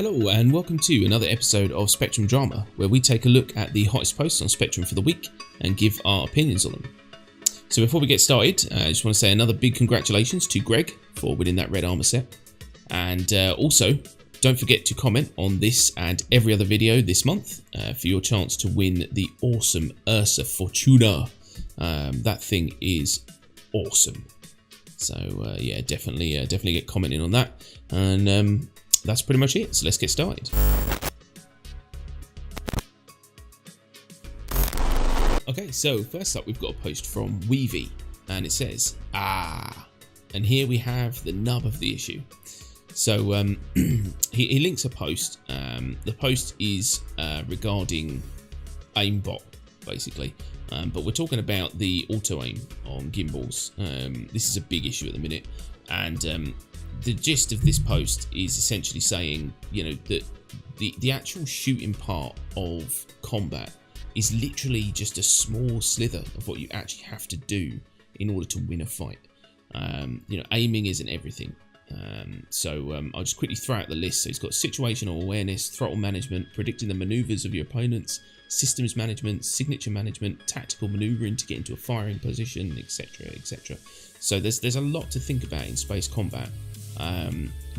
Hello and welcome to another episode of Spectrum Drama, where we take a look at the hottest posts on Spectrum for the week and give our opinions on them. So before we get started, I just want to say another big congratulations to Greg for winning that red armor set. And also, don't forget to comment on this and every other video this month for your chance to win the awesome Ursa Fortuna. That thing is awesome. So yeah, definitely get commenting on that. And that's pretty much it, so let's get started. Okay, so first up we've got a post from Weavy, and it says, and here we have the nub of the issue. So he links a post. The post is regarding aimbot, basically, but we're talking about the auto-aim on gimbals. This is a big issue at the minute, and the gist of this post is essentially saying, you know, that the actual shooting part of combat is literally just a small slither of what you actually have to do in order to win a fight. You know, aiming isn't everything. I'll just quickly throw out the list. So it's got situational awareness, throttle management, predicting the maneuvers of your opponents, systems management, signature management, tactical maneuvering to get into a firing position, etc., etc. So there's a lot to think about in space combat.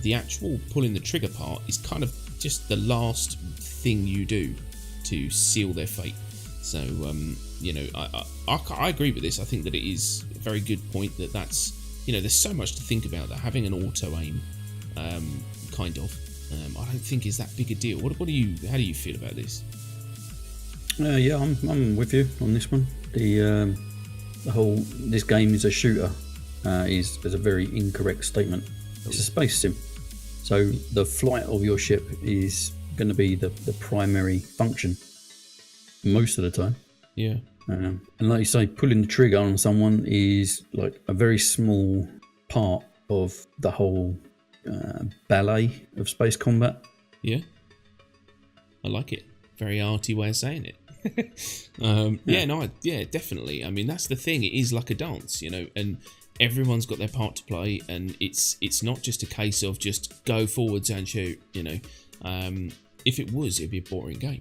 The actual pulling the trigger part is kind of just the last thing you do to seal their fate. So you know, I agree with this. I think that it is a very good point that's, you know, there's so much to think about that having an auto aim kind of I don't think is that big a deal. How do you feel about this? Yeah, I'm with you on this one. The whole this game is a shooter is a very incorrect statement. It's a space sim, so the flight of your ship is going to be the primary function most of the time. Yeah. And like you say, pulling the trigger on someone is like a very small part of the whole ballet of space combat. Yeah, I like it. Very arty way of saying it. Yeah, definitely. I mean, that's the thing. It is like a dance, you know, and everyone's got their part to play, and it's not just a case of just go forwards and shoot, you know. If it was, it'd be a boring game.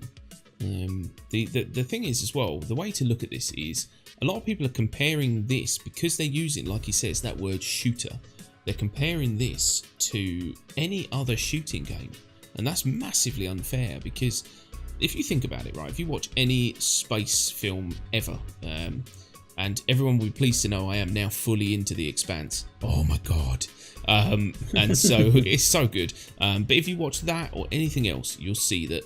The thing is as well, the way to look at this is a lot of people are comparing this, because they're using, like he says, that word shooter. They're comparing this to any other shooting game, and that's massively unfair, because if you think about it, right, if you watch any space film ever, and everyone will be pleased to know I am now fully into The Expanse. Oh my god. And so it's so good. But if you watch that or anything else, you'll see that,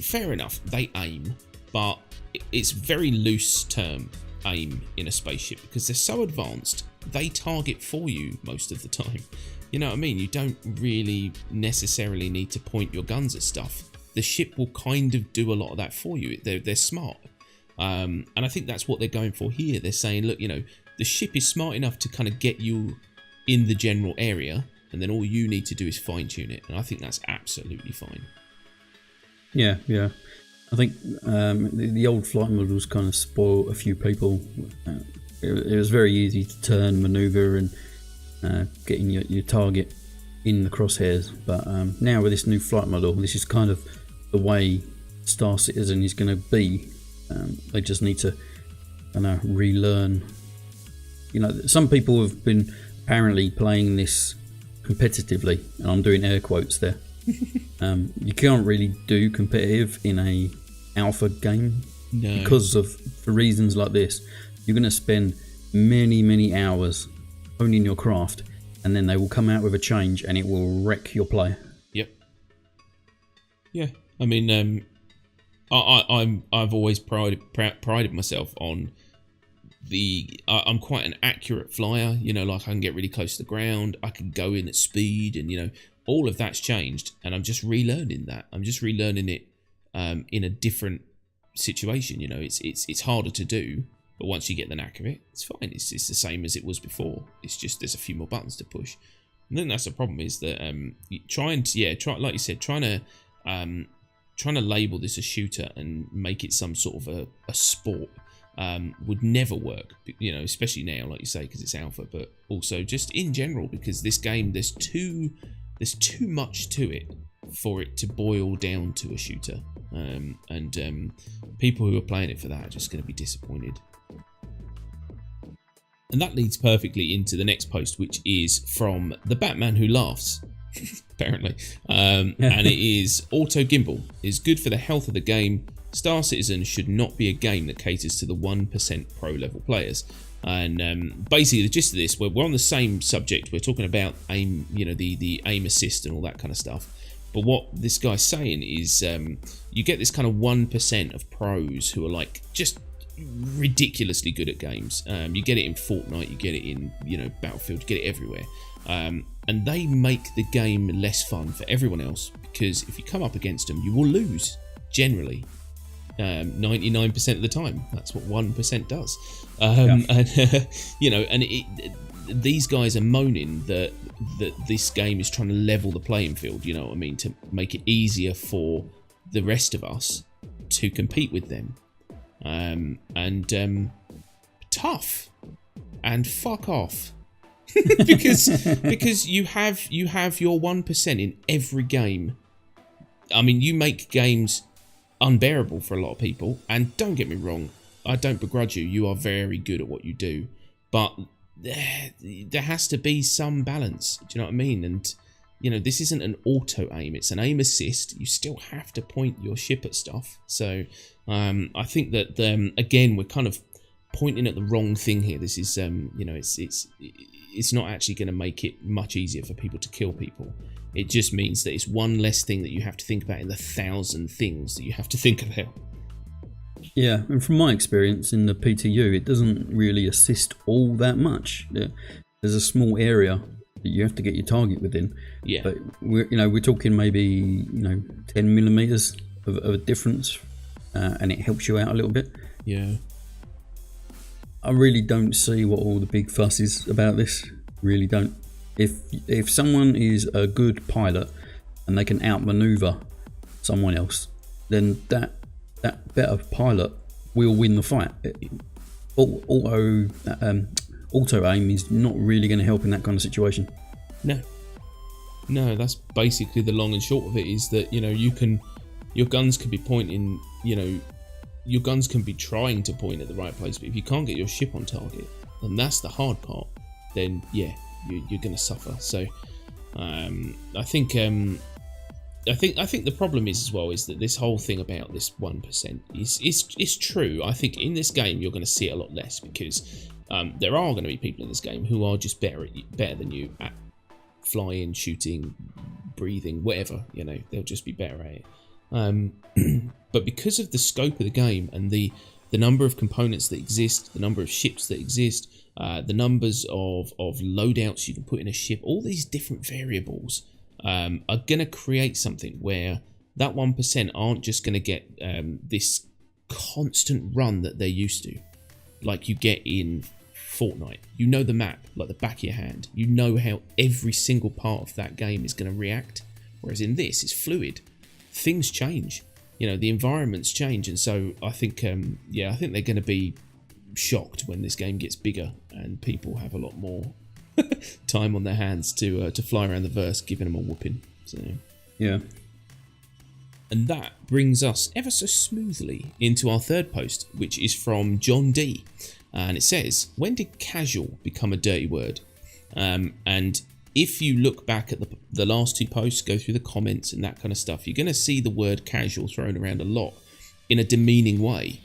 fair enough, they aim, but it's very loose term aim in a spaceship, because they're so advanced, they target for you most of the time. You know what I mean? You don't really necessarily need to point your guns at stuff. The ship will kind of do a lot of that for you. They're smart. And I think that's what they're going for here. They're saying, look, you know, the ship is smart enough to kind of get you in the general area, and then all you need to do is fine tune it. And I think that's absolutely fine. Yeah. I think the old flight models kind of spoiled a few people. It was very easy to turn, maneuver, and getting your target in the crosshairs. But now with this new flight model, this is kind of the way Star Citizen is going to be. They just need to, relearn. You know, some people have been apparently playing this competitively, and I'm doing air quotes there. You can't really do competitive in a alpha game. No. Because for reasons like this. You're going to spend many hours honing your craft, and then they will come out with a change, and it will wreck your play. Yep. Yeah, I mean, I've always prided myself on I'm quite an accurate flyer, you know, like I can get really close to the ground, I can go in at speed, and you know, all of that's changed, and I'm just relearning that. I'm just relearning it in a different situation. You know, it's harder to do, but once you get the knack of it, it's fine. It's the same as it was before. It's just there's a few more buttons to push. And then that's the problem, is that trying to label this a shooter and make it some sort of a sport would never work, you know, especially now, like you say, because it's alpha, but also just in general, because this game, there's too much to it for it to boil down to a shooter, and people who are playing it for that are just going to be disappointed. And that leads perfectly into the next post, which is from the Batman Who Laughs, apparently. And it is, Auto Gimbal is good for the health of the game. Star Citizen should not be a game that caters to the 1% pro level players. And basically the gist of this, we're on the same subject. We're talking about aim, the aim assist and all that kind of stuff. But what this guy's saying is you get this kind of 1% of pros who are like just ridiculously good at games. You get it in Fortnite, you get it in Battlefield, you get it everywhere. And they make the game less fun for everyone else, because if you come up against them, you will lose generally. 99% of the time. That's what 1% does. These guys are moaning that this game is trying to level the playing field, you know what I mean, to make it easier for the rest of us to compete with them. Tough and fuck off. because you have your 1% in every game. I mean, you make games unbearable for a lot of people, and don't get me wrong, I don't begrudge you. You are very good at what you do, but there has to be some balance. Do you know what I mean? And this isn't an auto aim; it's an aim assist. You still have to point your ship at stuff. So I think that again, we're kind of pointing at the wrong thing here. This is it's not actually going to make it much easier for people to kill people. It just means that it's one less thing that you have to think about in the 1,000 things that you have to think about. Yeah, and from my experience in the PTU, it doesn't really assist all that much. There's a small area that you have to get your target within. Yeah. But we're talking maybe 10 millimeters of a difference, and it helps you out a little bit. Yeah. I really don't see what all the big fuss is about this. Really don't. If someone is a good pilot and they can outmaneuver someone else, then that better pilot will win the fight. Auto aim is not really going to help in that kind of situation. No, that's basically the long and short of it. Is that your guns can be pointing, your guns can be trying to point at the right place, but if you can't get your ship on target, and that's the hard part, then yeah, you're going to suffer. So I think the problem is as well is that this whole thing about this 1% is true. I think in this game you're going to see it a lot less, because there are going to be people in this game who are just better than you at flying, shooting, breathing, whatever. They'll just be better at it. But because of the scope of the game and the number of components that exist, the number of ships that exist, the numbers of loadouts you can put in a ship, all these different variables are going to create something where that 1% aren't just going to get this constant run that they're used to, like you get in Fortnite. You know the map like the back of your hand. You know how every single part of that game is going to react, whereas in this it's fluid. Things change, the environments change, and so I think I think they're going to be shocked when this game gets bigger and people have a lot more time on their hands to fly around the verse, giving them a whooping. So yeah. And that brings us ever so smoothly into our third post, which is from John D. And it says, when did casual become a dirty word? And if you look back at the last two posts, go through the comments and that kind of stuff, you're going to see the word casual thrown around a lot in a demeaning way.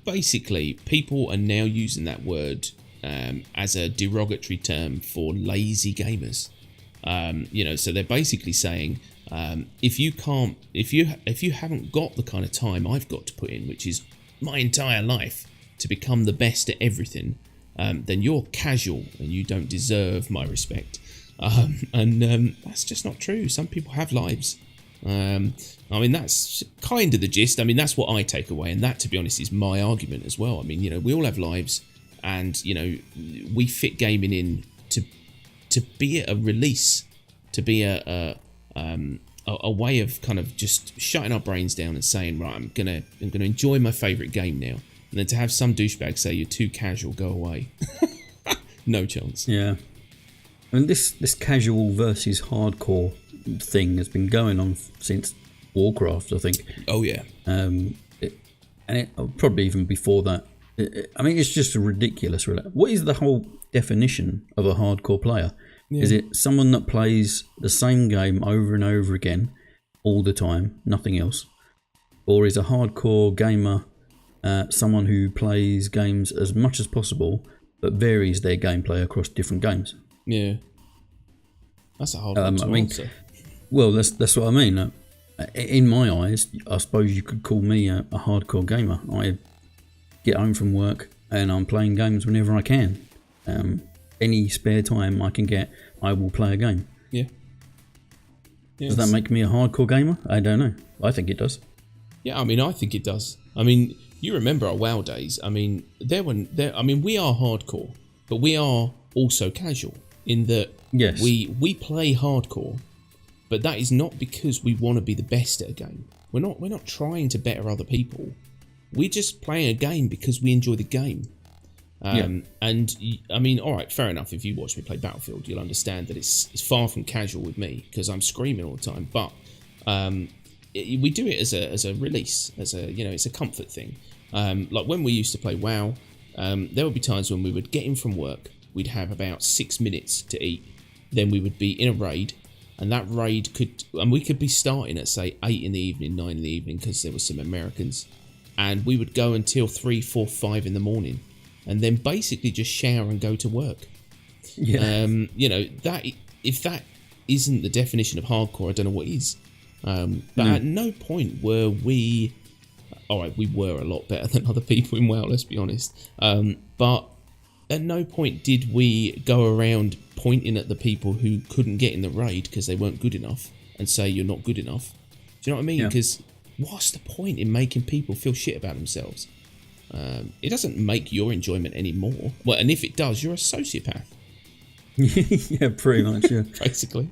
Basically, people are now using that word as a derogatory term for lazy gamers. So they're basically saying, if you haven't got the kind of time I've got to put in, which is my entire life, to become the best at everything, then you're casual and you don't deserve my respect. And that's just not true. Some people have lives. That's kind of the gist. That's what I take away, and that, to be honest, is my argument as well. We all have lives, and we fit gaming in to be a release, to be a way of kind of just shutting our brains down and saying, right, I'm gonna enjoy my favourite game now. And then to have some douchebag say you're too casual, go away. No chance. Yeah. This casual versus hardcore thing has been going on since Warcraft, I think. Oh yeah. Probably even before that. I mean, it's just ridiculous. Really. What is the whole definition of a hardcore player? Yeah. Is it someone that plays the same game over and over again all the time, nothing else? Or is a hardcore gamer someone who plays games as much as possible but varies their gameplay across different games? Yeah. That's a hard one to answer. Well, that's what I mean. In my eyes, I suppose you could call me a hardcore gamer. I get home from work and I'm playing games whenever I can. Any spare time I can get, I will play a game. Yeah. Does that make me a hardcore gamer? I don't know. I think it does. Yeah, I mean, I think it does. I mean, you remember our WoW days. I mean, we are hardcore, but we are also casual in that we play hardcore, but that is not because we want to be the best at a game. We're not trying to better other people. We're just playing a game because we enjoy the game. And I mean, all right, fair enough. If you watch me play Battlefield, you'll understand that it's far from casual with me because I'm screaming all the time. But we do it as a release, it's a comfort thing. Like when we used to play WoW, there would be times when we would get in from work, we'd have about 6 minutes to eat, then we would be in a raid, and that raid we could be starting at say 8 in the evening, 9 in the evening because there were some Americans, and we would go until 3, 4, 5 in the morning, and then basically just shower and go to work. Yeah. That if that isn't the definition of hardcore, I don't know what is. But at no point were we... Alright, we were a lot better than other people in WoW, let's be honest. But at no point did we go around pointing at the people who couldn't get in the raid because they weren't good enough and say you're not good enough. Do you know what I mean? Because what's the point in making people feel shit about themselves? It doesn't make your enjoyment any more. Well, and if it does, you're a sociopath. Yeah, pretty much, yeah. Basically.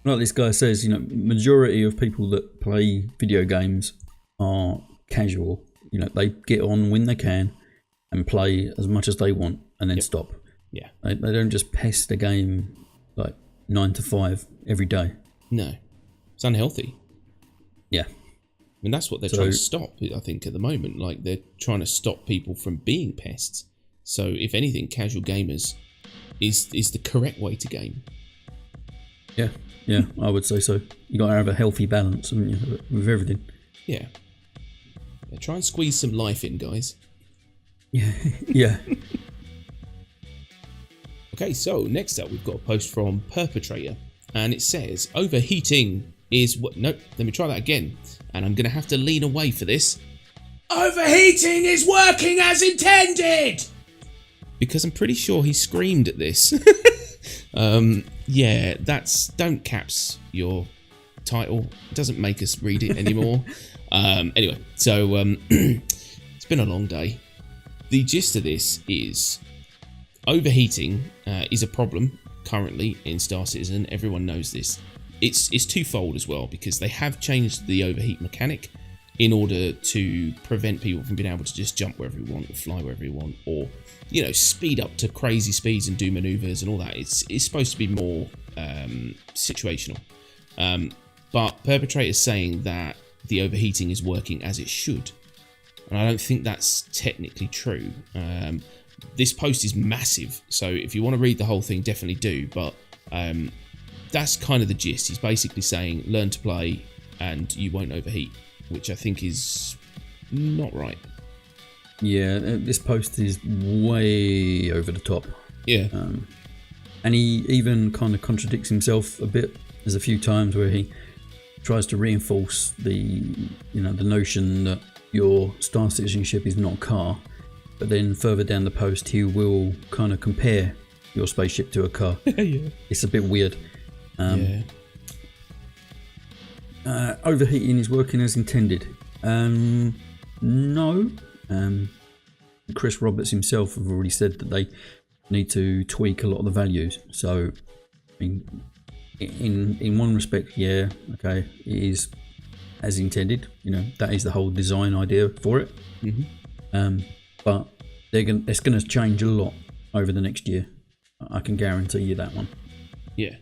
Like this guy says, majority of people that play video games are casual. They get on when they can and play as much as they want and then stop. Yeah. They don't just pest the game like 9 to 5 every day. No. It's unhealthy. Yeah. I mean, that's what they're trying to stop, I think, at the moment. Like, they're trying to stop people from being pests. So, if anything, casual gamers is the correct way to game. Yeah, I would say so. You got to have a healthy balance, haven't you, with everything. Yeah. Try and squeeze some life in, guys. Yeah. Okay, so next up we've got a post from Perpetrator, and it says, overheating is what... Nope, let me try that again, and I'm going to have to lean away for this. Overheating is working as intended! Because I'm pretty sure he screamed at this. Yeah, don't caps your title. It doesn't make us read it anymore. Anyway, so it's been a long day. The gist of this is overheating is a problem currently in Star Citizen. Everyone knows this. It's twofold as well, because they have changed the overheat mechanic in order to prevent people from being able to just jump wherever you want or fly wherever you want, or speed up to crazy speeds and do maneuvers and all that. It's supposed to be more situational. But Perpetrator's saying that the overheating is working as it should, and I don't think that's technically true. This post is massive, so if you want to read the whole thing, definitely do, but that's kind of the gist. He's basically saying learn to play and you won't overheat, which I think is not right. Yeah, this post is way over the top. Yeah. And he even kind of contradicts himself a bit. There's a few times where he tries to reinforce the notion that your Star Citizenship is not a car, but then further down the post he will kind of compare your spaceship to a car. Yeah. It's a bit weird. Overheating is working as intended. No. Chris Roberts himself have already said that they need to tweak a lot of the values. So, I mean, in one respect, yeah, okay, it is as intended. That is the whole design idea for it. Mm-hmm. But it's going to change a lot over the next year. I can guarantee you that one. Yeah.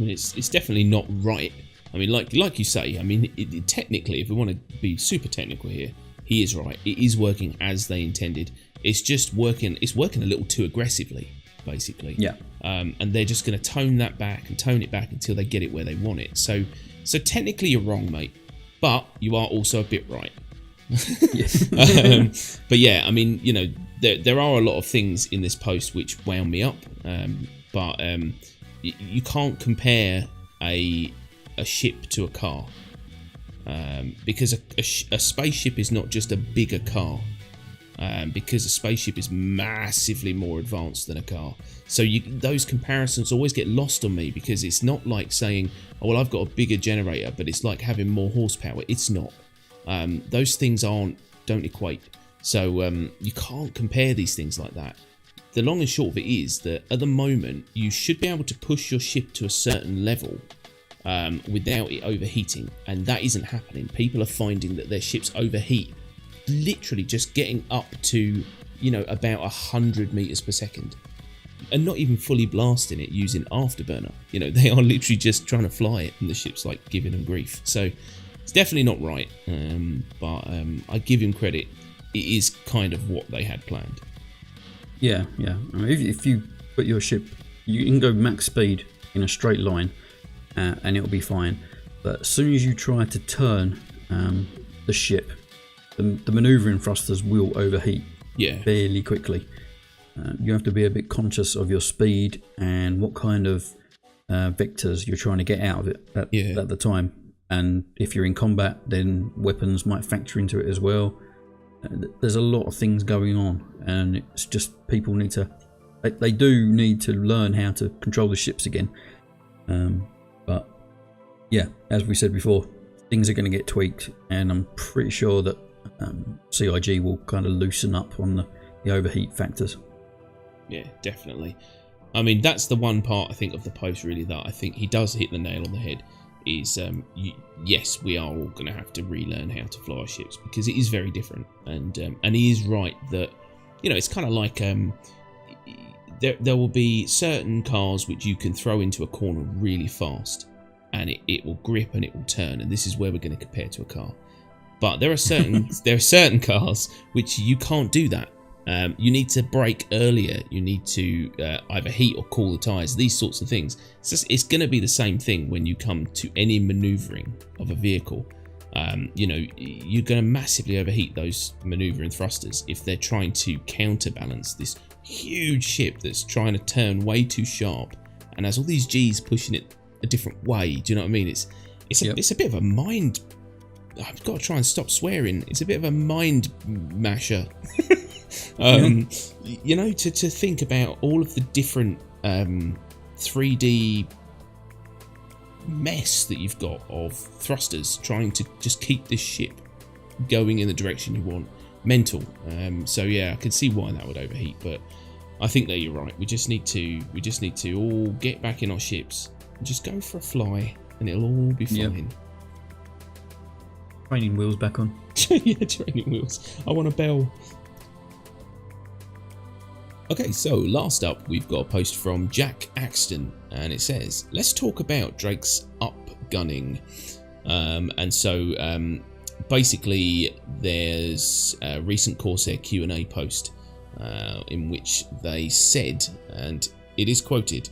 mean, it's definitely not right. I mean, like you say, I mean, technically, if we want to be super technical here, he is right. It is working as they intended. It's just working. It's working a little too aggressively, basically. Yeah. And they're just going to tone that back and tone it back until they get it where they want it. So technically, you're wrong, mate. But you are also a bit right. But yeah, I mean, you know, there are a lot of things in this post which wound me up. But you can't compare a ship to a car, because a spaceship is not just a bigger car, because a spaceship is massively more advanced than a car. So those comparisons always get lost on me, because it's not like saying, oh well, I've got a bigger generator, but it's like having more horsepower. It's not. Those things don't equate. So you can't compare these things like that. The long and short of it is that at the moment you should be able to push your ship to a certain level without it overheating, and that isn't happening. People are finding that their ships overheat, literally just getting up to, you know, about 100 meters per second, and not even fully blasting it using afterburner. You know, they are literally just trying to fly it, and the ship's like giving them grief. So it's definitely not right, but I give him credit. It is kind of what they had planned. Yeah. I mean, if you put your ship, you can go max speed in a straight line, and it'll be fine. But as soon as you try to turn the ship, the manoeuvring thrusters will overheat fairly quickly. You have to be a bit conscious of your speed and what kind of vectors you're trying to get out of it at the time. And if you're in combat, then weapons might factor into it as well. There's a lot of things going on, and it's just people need to, they do need to learn how to control the ships again. But yeah, as we said before, things are going to get tweaked, and I'm pretty sure that CIG will kind of loosen up on the overheat factors. Yeah, definitely. I mean, that's the one part I think of the post really that I think he does hit the nail on the head. Is yes, we are all going to have to relearn how to fly our ships, because it is very different, and he is right that, you know, it's kind of like there will be certain cars which you can throw into a corner really fast, and it will grip and it will turn, and this is where we're going to compare to a car. But there are certain cars which you can't do that. You need to brake earlier. You need to either heat or cool the tyres, these sorts of things. It's going to be the same thing when you come to any manoeuvring of a vehicle. You know, you're going to massively overheat those manoeuvring thrusters if they're trying to counterbalance this huge ship that's trying to turn way too sharp and has all these G's pushing it a different way. Do you know what I mean? It's a bit of a mind. I've got to try and stop swearing. It's a bit of a mind masher. You know, to think about all of the different 3D mess that you've got of thrusters trying to just keep this ship going in the direction you want. Mental. So yeah, I can see why that would overheat, but I think that you're right. We just need to all get back in our ships and just go for a fly, and it'll all be fine. Yep. Training wheels back on. Yeah, training wheels. I want a bell. Okay, so last up we've got a post from Jack Axton, and it says, let's talk about Drake's upgunning. And so basically there's a recent Corsair Q&A post in which they said, and it is quoted,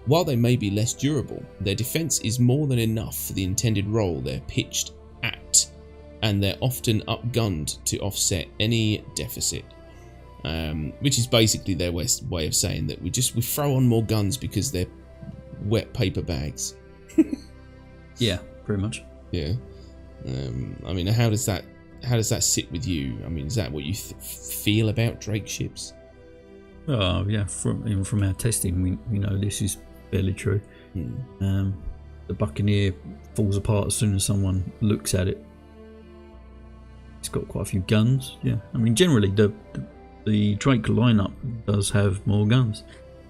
while they may be less durable, their defense is more than enough for the intended role they're pitched at, and they're often upgunned to offset any deficit. Which is basically their way of saying that we throw on more guns because they're wet paper bags. Yeah, pretty much. Yeah. I mean, how does that sit with you? I mean, is that what you feel about Drake ships? Oh yeah, even from our testing, we know this is fairly true. The Buccaneer falls apart as soon as someone looks at it. It's got quite a few guns. Yeah, I mean, generally the Drake lineup does have more guns,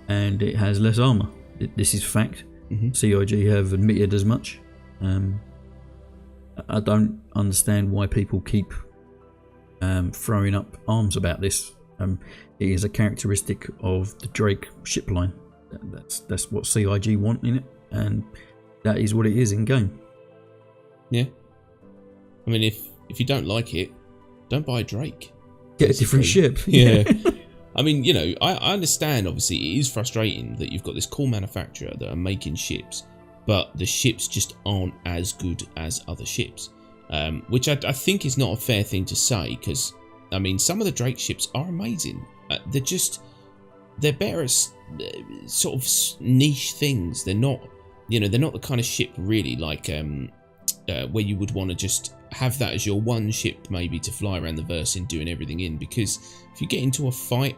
and it has less armour. This is fact. CIG have admitted as much. I don't understand why people keep throwing up arms about this. It is a characteristic of the Drake ship line. That's what CIG want in it, and that is what it is in game. Yeah. I mean, if you don't like it, don't buy a Drake. Get a different ship. Yeah. I mean, you know, I understand, obviously, it is frustrating that you've got this cool manufacturer that are making ships, but the ships just aren't as good as other ships. Which I think is not a fair thing to say, because, I mean, some of the Drake ships are amazing. They're better at sort of niche things. They're not, you know, they're not the kind of ship really like where you would want to just have that as your one ship maybe to fly around the verse in doing everything in, because if you get into a fight,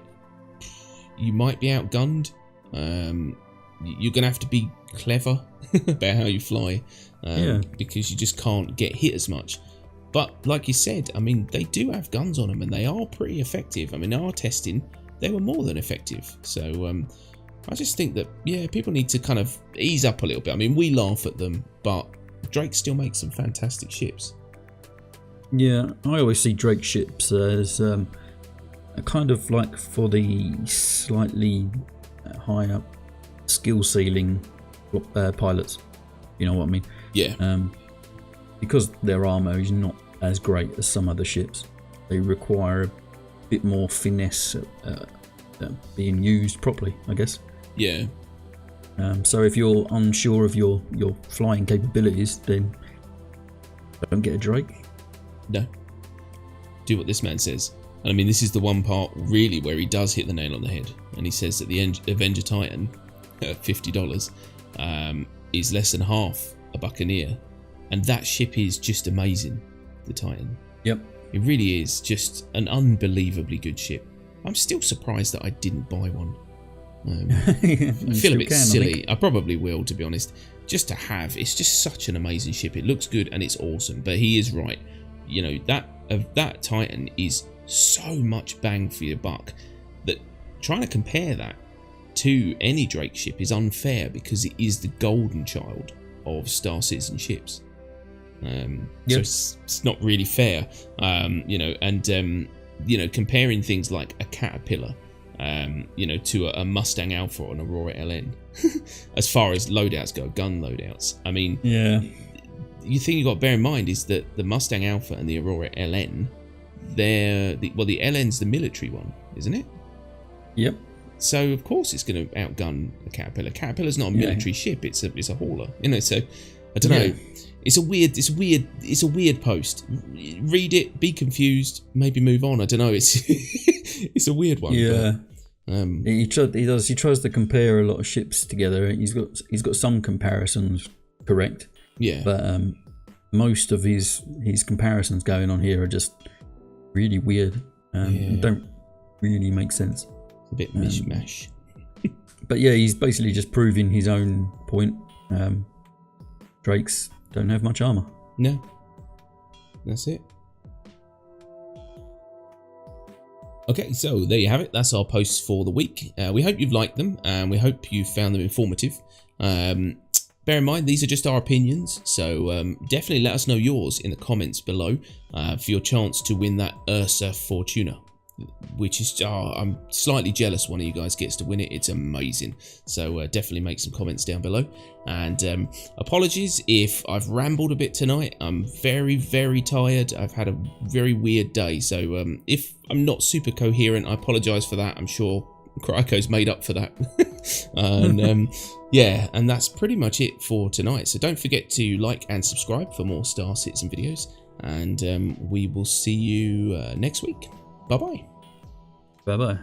you might be outgunned. You're gonna have to be clever about how you fly, because you just can't get hit as much. But like you said, I mean, they do have guns on them and they are pretty effective. I mean, our testing, they were more than effective. So I just think that, yeah, people need to kind of ease up a little bit. I mean, we laugh at them, but Drake still makes some fantastic ships. Yeah, I always see Drake ships as a kind of like for the slightly higher skill ceiling pilots. You know what I mean? Yeah. Because their armor is not as great as some other ships, they require a bit more finesse being used properly, I guess. Yeah. So if you're unsure of your flying capabilities, then don't get a Drake. No. Do what this man says. And I mean, this is the one part really where he does hit the nail on the head. And he says that the Avenger Titan, $50, is less than half a Buccaneer. And that ship is just amazing, the Titan. Yep. It really is just an unbelievably good ship. I'm still surprised that I didn't buy one. I feel a bit silly. I probably will, to be honest. Just to have, it's just such an amazing ship. It looks good and it's awesome. But he is right. You know, that Titan is so much bang for your buck that trying to compare that to any Drake ship is unfair, because it is the golden child of Star Citizen ships. So it's not really fair. You know, and you know, comparing things like a Caterpillar, you know, to a Mustang Alpha or an Aurora LN, as far as loadouts go, gun loadouts. I mean, yeah. The thing you got to bear in mind is that the Mustang Alpha and the Aurora LN, the LN's the military one, isn't it? Yep. So of course it's going to outgun a Caterpillar. Caterpillar's not a military ship; it's a hauler. You know, so I don't know. It's a weird post. Read it, be confused, maybe move on. I don't know. It's it's a weird one. Yeah. But, he tries to compare a lot of ships together. He's got some comparisons correct. Yeah. But most of his comparisons going on here are just really weird. Don't really make sense. It's a bit mishmash. But yeah, he's basically just proving his own point. Drakes don't have much armor. No. That's it. Okay, so there you have it. That's our posts for the week. We hope you've liked them, and we hope you found them informative. Bear in mind, these are just our opinions, so definitely let us know yours in the comments below for your chance to win that Ursa Fortuna, which is, I'm slightly jealous one of you guys gets to win it. It's amazing. So definitely make some comments down below. And apologies if I've rambled a bit tonight. I'm very, very tired. I've had a very weird day. So if I'm not super coherent, I apologise for that. I'm sure Cryco's made up for that. And yeah, and that's pretty much it for tonight. So don't forget to like and subscribe for more Star Citizen videos. And we will see you next week. Bye-bye. Bye-bye.